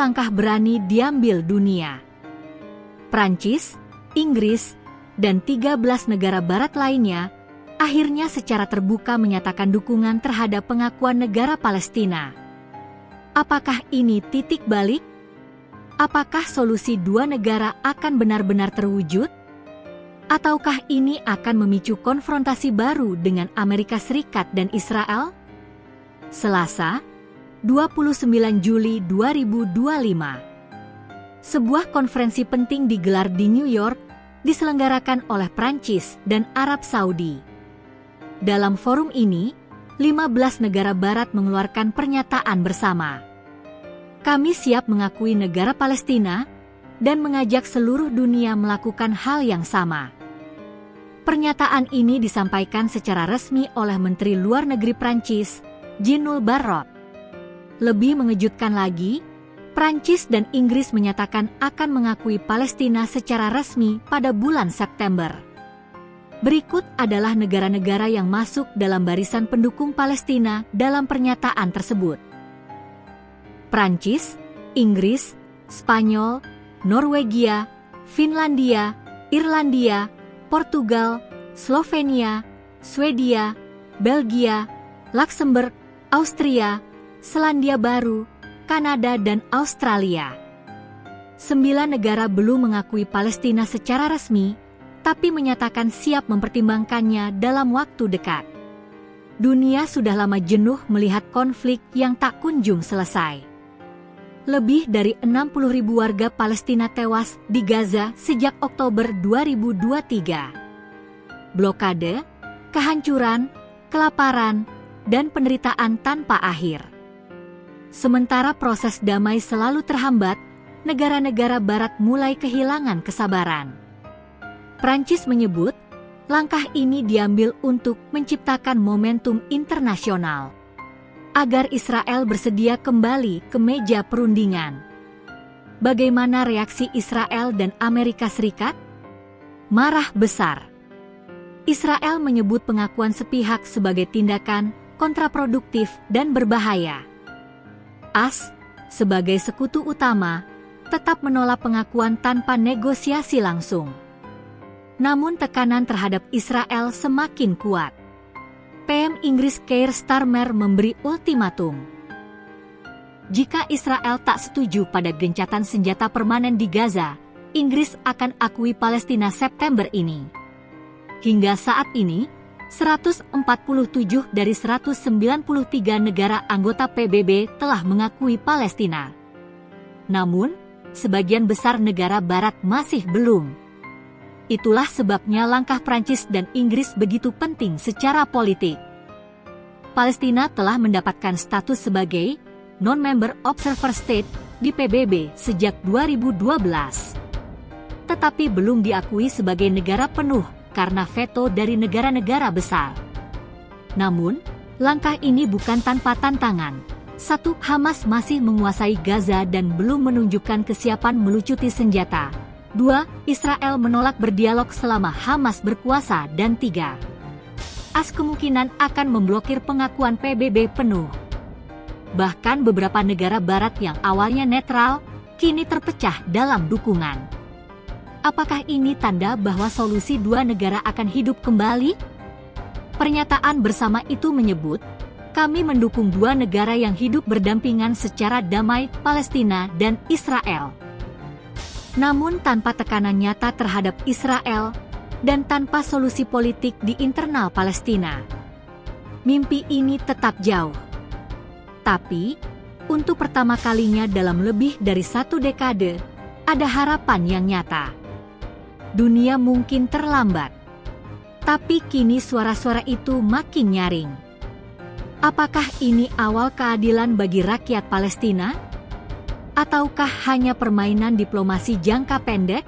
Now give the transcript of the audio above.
langkah berani diambil dunia. Prancis, Inggris, dan 13 negara barat lainnya akhirnya secara terbuka menyatakan dukungan terhadap pengakuan negara Palestina. Apakah ini titik balik? Apakah solusi dua negara akan benar-benar terwujud? Ataukah ini akan memicu konfrontasi baru dengan Amerika Serikat dan Israel? Selasa, 29 Juli 2025. Sebuah konferensi penting digelar di New York, diselenggarakan oleh Prancis dan Arab Saudi. Dalam forum ini, 15 negara barat mengeluarkan pernyataan bersama. Kami siap mengakui negara Palestina dan mengajak seluruh dunia melakukan hal yang sama. Pernyataan ini disampaikan secara resmi oleh Menteri Luar Negeri Prancis, Jean-Noël Barrot. Lebih mengejutkan lagi, Prancis dan Inggris menyatakan akan mengakui Palestina secara resmi pada bulan September. Berikut adalah negara-negara yang masuk dalam barisan pendukung Palestina dalam pernyataan tersebut. Prancis, Inggris, Spanyol, Norwegia, Finlandia, Irlandia, Portugal, Slovenia, Swedia, Belgia, Luxembourg, Austria, Selandia Baru, Kanada, dan Australia. 9 negara belum mengakui Palestina secara resmi, tapi menyatakan siap mempertimbangkannya dalam waktu dekat. Dunia sudah lama jenuh melihat konflik yang tak kunjung selesai. Lebih dari 60.000 warga Palestina tewas di Gaza sejak Oktober 2023. Blokade, kehancuran, kelaparan, dan penderitaan tanpa akhir. Sementara proses damai selalu terhambat, negara-negara barat mulai kehilangan kesabaran. Prancis menyebut, langkah ini diambil untuk menciptakan momentum internasional agar Israel bersedia kembali ke meja perundingan. Bagaimana reaksi Israel dan Amerika Serikat? Marah besar. Israel menyebut pengakuan sepihak sebagai tindakan kontraproduktif dan berbahaya. AS, sebagai sekutu utama, tetap menolak pengakuan tanpa negosiasi langsung. Namun tekanan terhadap Israel semakin kuat. PM Inggris Keir Starmer memberi ultimatum. Jika Israel tak setuju pada gencatan senjata permanen di Gaza, Inggris akan akui Palestina September ini. Hingga saat ini, 147 dari 193 negara anggota PBB telah mengakui Palestina. Namun, sebagian besar negara barat masih belum. Itulah sebabnya langkah Prancis dan Inggris begitu penting secara politik. Palestina telah mendapatkan status sebagai non-member observer state di PBB sejak 2012. Tetapi belum diakui sebagai negara penuh karena veto dari negara-negara besar. Namun, langkah ini bukan tanpa tantangan. 1. Hamas masih menguasai Gaza dan belum menunjukkan kesiapan melucuti senjata. 2. Israel menolak berdialog selama Hamas berkuasa. Dan 3. AS kemungkinan akan memblokir pengakuan PBB penuh. Bahkan beberapa negara barat yang awalnya netral, kini terpecah dalam dukungan. Apakah ini tanda bahwa solusi dua negara akan hidup kembali? Pernyataan bersama itu menyebut, kami mendukung dua negara yang hidup berdampingan secara damai, Palestina dan Israel. Namun tanpa tekanan nyata terhadap Israel, dan tanpa solusi politik di internal Palestina. Mimpi ini tetap jauh. Tapi, untuk pertama kalinya dalam lebih dari 1 dekade, ada harapan yang nyata. Dunia mungkin terlambat. Tapi kini suara-suara itu makin nyaring. Apakah ini awal keadilan bagi rakyat Palestina? Ataukah hanya permainan diplomasi jangka pendek?